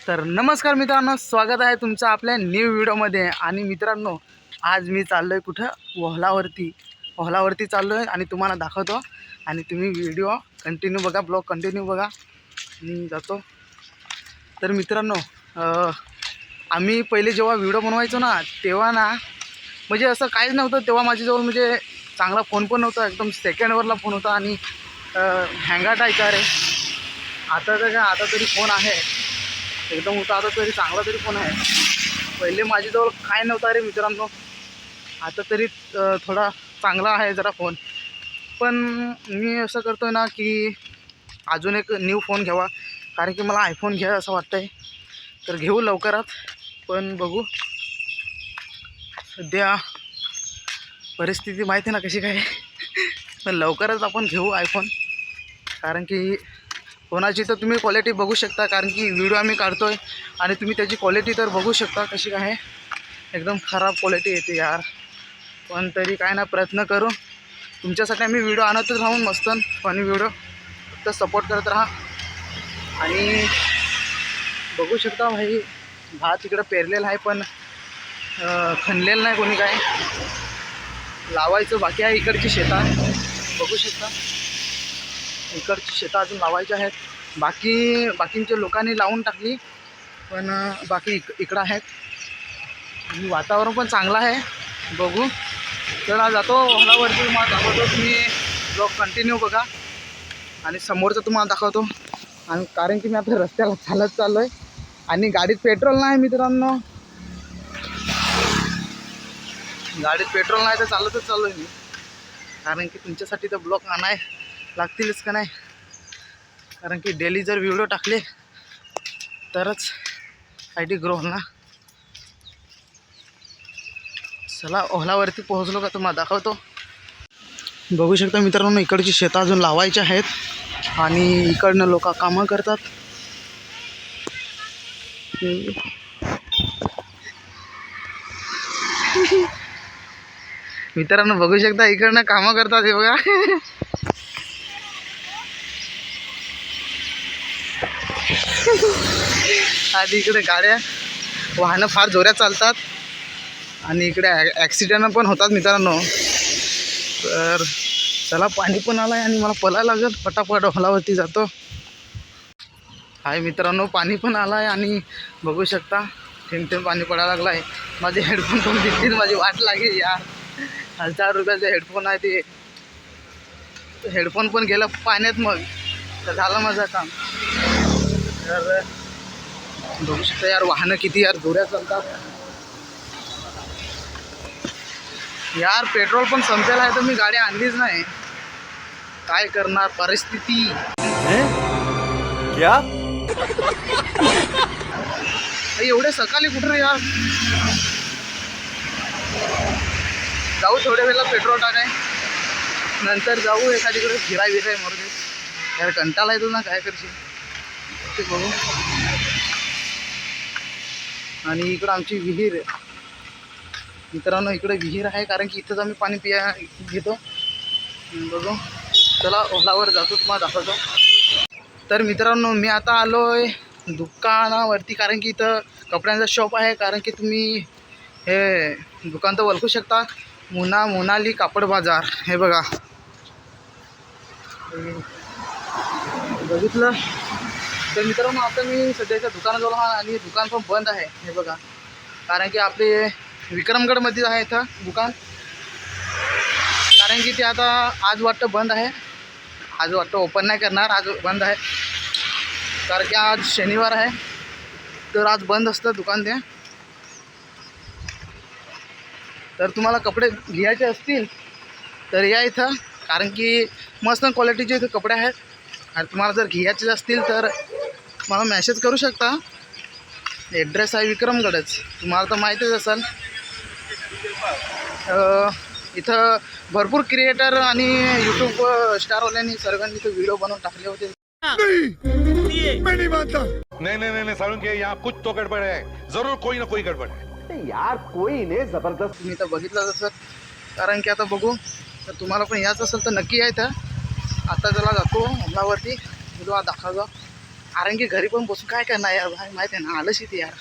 तर नमस्कार मित्रांनो, स्वागत आहे तुमचं आपल्या न्यू व्हिडिओमध्ये। आणि मित्रांनो, आज मी चाललो आहे कुठं, ओहलावरती चाललो आहे आणि तुम्हाला दाखवतो। आणि तुम्ही व्हिडिओ कंटिन्यू बघा, ब्लॉग कंटिन्यू बघा आणि जातो। तर मित्रांनो, आम्ही पहिले जेव्हा व्हिडिओ बनवायचो ना, तेव्हा ना म्हणजे असं काहीच नव्हतं। तेव्हा माझ्याजवळ म्हणजे चांगला फोन पण नव्हता, एकदम सेकंडवरला फोन होता आणि हँगाटायचा रे। आता तर काय, आता तरी फोन आहे एकदम होता, आता तरी चांगला तरी फोन आहे। पहिले माझ्याजवळ काय नव्हता रे मित्रांनो, आता तरी थोडा चांगला आहे जरा फोन। पण मी असं करतो ना की अजून एक न्यू फोन घ्यावा, कारण की मला आयफोन घ्या असं वाटतं आहे। तर घेऊ लवकरात, पण बघू सध्या परिस्थिती माहिती ना कशी काय पण लवकरच आपण घेऊ आयफोन। कारण की फोनाची तर तुम्ही क्वालिटी बघू शकता, कारण की व्हिडिओ आम्ही काढतो आहे आणि तुम्ही त्याची क्वालिटी तर बघू शकता कशी काय आहे। एकदम खराब क्वालिटी येते यार, पण तरी काय ना, प्रयत्न करू। तुमच्यासाठी आम्ही व्हिडिओ आणतच राहून मस्त फनी व्हिडिओ, फक्त सपोर्ट करत राहा। आणि बघू शकता भाई, भात इकडं पेरलेला आहे पण खणलेलं नाही कोणी, काय लावायचं बाकी आहे। इकडची शेतात बघू शकता, इकडची शेतं अजून लावायची आहेत। बाकींच्या लोकांनी लावून टाकली, पण बाकी इकडं आहेत। आणि वातावरण पण चांगलं आहे, बघू। चला जातो ओहलावरती, तुम्हाला दाखवतो। तुम्ही ब्लॉग कंटिन्यू बघा आणि समोरचं तुम्हाला दाखवतो। आणि कारण की मी आता रस्त्याला चालत चाललो आहे आणि गाडीत पेट्रोल नाही मित्रांनो, गाडीत पेट्रोल नाही तर चालतच चाललो आहे मी। कारण की तुमच्यासाठी तर ब्लॉग आणाय लागतीलच का नाही, कारण की डेली जर व्हिडिओ टाकले तरच आयडी ग्रो होईल ना। चला ओहलावरती पोहोचलो का तुम्हाला दाखवतो। बघू शकता मित्रांनो, इकडची शेतं अजून लावायची आहेत आणि इकडनं लोक कामं करतात। मित्रांनो बघू शकता, इकडनं कामं करतात हे बघा आणि इकडे गाड्या वाहनं फार जोरात चालतात आणि इकडे ॲक्सिडेंट पण होतात मित्रांनो। तर चला, पाणी पण आलं आहे आणि मला पळायला लागेल, पटापट ओहलावरती जातो। हाय मित्रांनो, पाणी पण आलं आहे आणि बघू शकता थेंब थेंब पाणी पडायला लागलं आहे। माझे हेडफोन पण दिसतील, माझी वाट लागेल यार। 1000 रुपयाचे हेडफोन आहे, ते हेडफोन पण गेलं पाण्यात, मग तर झालं माझं काम। तर बघू शकता यार, वाहनं किती यार जोरात चालतात यार। पेट्रोल पण संपेल आहे तर मी गाडी आणलीच नाही, काय करणार परिस्थिती क्या एवढे सकाळी कुठं रे यार। जाऊ थोड्या वेळेला पेट्रोल टाकाय, नंतर जाऊ एखादीकडे फिराय मरू दे यार, कंटाळा येतो ना, काय करशील ते बघू। आणि इकडं आमची विहीर मित्रांनो, इकडे विहीर आहे, कारण की इथंच आम्ही पाणी घेतो। बघू, चला ओहलावर जातो, तुम्हाला दाखवतो। तर मित्रांनो, मी आता आलो आहे दुकानावरती, कारण की इथं कपड्यांचा शॉप आहे। कारण की तुम्ही हे दुकान तर ओळखू शकता, मोनाली कापड बाजार, हे बघा बघितलं। तर मित्रांनो, आता मी सध्याच्या दुकानाजवळ आहे आणि दुकान पण बंद आहे, हे बघा। कारण की आपले विक्रमगडमध्ये आहे इथं दुकान, कारण की ते आता आज वाटतं बंद आहे, आज वाटतं ओपन नाही करणार, आज बंद आहे। कारण की आज शनिवार आहे, तर आज बंद असतं दुकान ते। तर तुम्हाला कपडे घ्यायचे असतील तर या इथं, कारण की मस्त क्वालिटीचे इथं कपडे आहेत। आणि तुम्हाला जर घ्यायचे असतील तर मला मेसेज करू शकता। ॲड्रेस आहे विक्रमगडच, तुम्हाला तर माहितीच असेल। इथं भरपूर क्रिएटर आणि यूट्यूब स्टारवाल्यांनी सर्वांनी इथं व्हिडिओ बनवून टाकले होते। मैं नहीं मानता। नहीं साळुंखे, यहाँ कुछ तो गड़बड़ है, जरूर कोई ना कोई गड़बड़ है यार। कोई ने जबरदस्त तुम्ही तर बघितलं जसं, कारण की आता बघू, तर तुम्हाला पण याच असेल तर नक्की या इथं। आता चला जातो ओहलावरती, व्हिडिओ दाखवतो। कारण की घरी पण बसून काय करणार यार भाई, माहिती आहे ना, आलंच येते यार.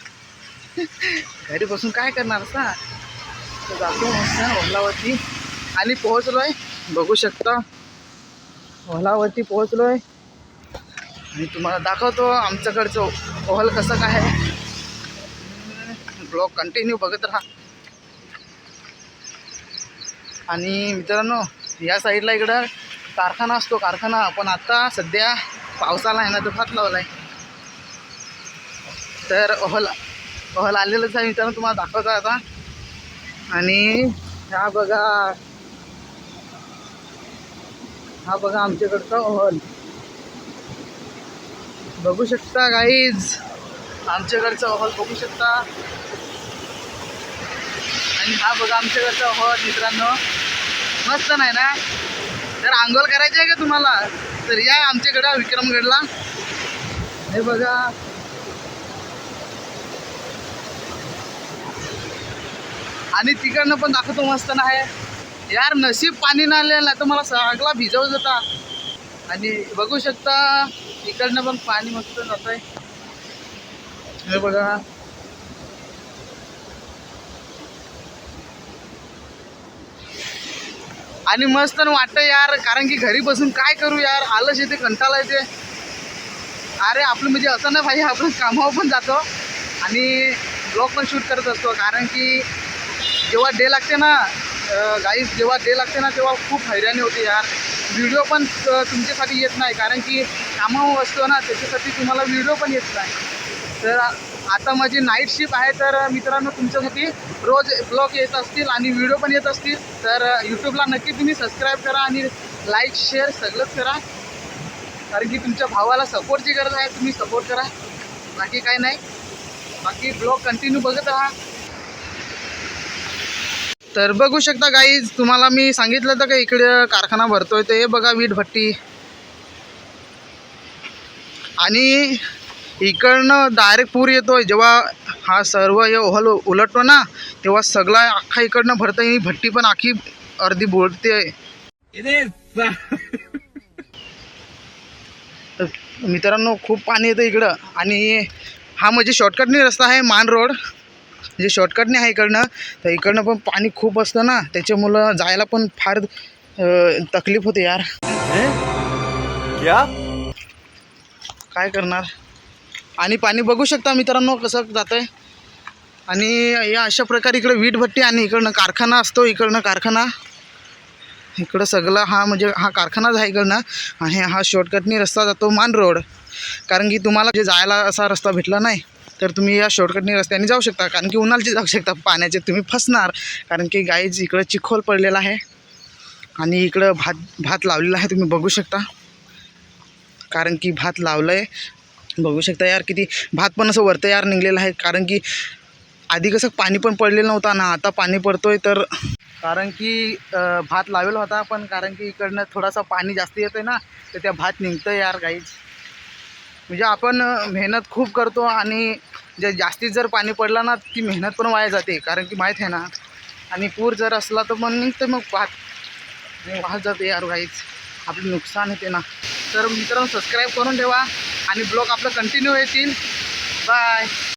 घरी बसून काय करणार असा. तर जातो मस्त ओलावरती आणि पोहोचलोय, बघू शकता ओलावरती पोहोचलोय आणि तुम्हाला दाखवतो आमच्याकडचं ओहल कसं काय आहे. ब्लॉग कंटिन्यू बघत राहा. आणि मित्रांनो या साईडला इकडं कारखाना असतो, कारखाना, पण आता सध्या पावसाला आहे ना तो भात लावला आहे. तर ओहल आलेलंच आहे मित्रांनो, तुम्हाला दाखवतो आता. आणि हा बघा आमच्याकडचा ओहल, बघू शकता गाईज, आमच्याकडचा ओहल बघू शकता. आणि हा बघा आमच्याकडचा ओहल मित्रांनो, मस्त नाही ना. तर आंघोळ करायची आहे का तुम्हाला, तर या आमच्याकडं विक्रमगडला. हे बघा आणि तिकडनं पण दाखवतो मस्त नाही यार. नशीब पाणी नाही आलेलं, नाही तर मला सगळा भिजवत होता. आणि बघू शकता इकडनं पण पाणी मस्त जात आहे. हे बघा आणि मस्त वाटतं यार, कारण की घरी बसून काय करू यार, आलस येते, कंटाळा येते. अरे आपलं म्हणजे असं नाही भाई, आपण कामावर पण जातो आणि ब्लॉग पण शूट करत असतो. कारण की जेव्हा डे लागते ना गाईज, जेव्हा डे लागते ना तेव्हा खूप हैराणी होते यार. व्हिडिओ पण तुमच्यासाठी येत नाही, कारण की कामावर असतो ना, त्याच्यासाठी तुम्हाला व्हिडिओ पण येत नाही. तर आता माझी नाईट शिफ्ट आहे, तर मित्रांनो तुमच्यासाठी रोज ब्लॉग येत असतील आणि व्हिडिओ पण येत असतील. तर यूट्यूबला नक्की तुम्ही सबस्क्राईब करा आणि लाईक शेअर सगळंच करा, कारण की तुमच्या भावाला सपोर्टची गरज आहे. तुम्ही सपोर्ट करा, बाकी काय नाही. बाकी ब्लॉग कंटिन्यू बघत राहा. तर बघू शकता गाईज, तुम्हाला मी सांगितलं होतं का इकडे कारखाना भरतोय, तर हे बघा वीट भट्टी. आणि इकडनं डायरेक्ट पूर येतोय. जेव्हा हा सर्व हे ओहल उलटतो ना, तेव्हा सगळा अख्खा इकडनं भरतं आणि भट्टी पण आखी अर्धी बुडते. तर मित्रांनो खूप पाणी येतं इकडं. आणि हा म्हणजे शॉर्टकटने रस्ता आहे, मान रोड म्हणजे शॉर्टकटने आहे इकडनं. तर इकडनं पण पाणी खूप असतं ना, त्याच्यामुळं जायला पण फार तकलीफ होते यार. काय करणार. आणि पाणी बघू शकता मित्रांनो कसं जातं आहे. आणि या अशा प्रकारे इकडे वीट भट्टी आणि इकडनं कारखाना असतो. इकडनं कारखाना, इकडं सगळं हा म्हणजे हा कारखानाच आहे इकडनं. आणि हा शॉर्टकटनी रस्ता जातो मान रोड. कारण की तुम्हाला जे जायला असा रस्ता भेटला नाही, तर तुम्ही या शॉर्टकटनी रस्त्याने जाऊ शकता. कारण की उन्हाळ्याचे जाऊ शकता, पाण्याचे तुम्ही फसणार. कारण की गाईज इकडं चिखल पडलेला आहे आणि इकडं भात लावलेला आहे, तुम्ही बघू शकता. कारण की भात लावलं आहे, बघू शकता यार किती भात पण असं वरतं यार निघलेलं आहे. कारण की आधी कसं पाणी पण पडलेलं नव्हतं ना, आता पाणी पडतोय. तर कारण की भात लावेल होता, पण कारण की इकडनं थोडासा पाणी जास्त येतं आहे ना, तर त्या भात निघतं यार गाईज. म्हणजे आपण मेहनत खूप करतो आणि जे जास्तीत जर पाणी पडलं ना, ती मेहनत पण वाया जाते. कारण की माहीत आहे ना, आणि पूर जर असला तर मग निघतं मग भात वाहत जाते यार गाईज, आपलं नुकसान होते ना. तर मित्रांनो सबस्क्राईब करून ठेवा आणि ब्लॉग आपलं कंटिन्यू येतील. बाय.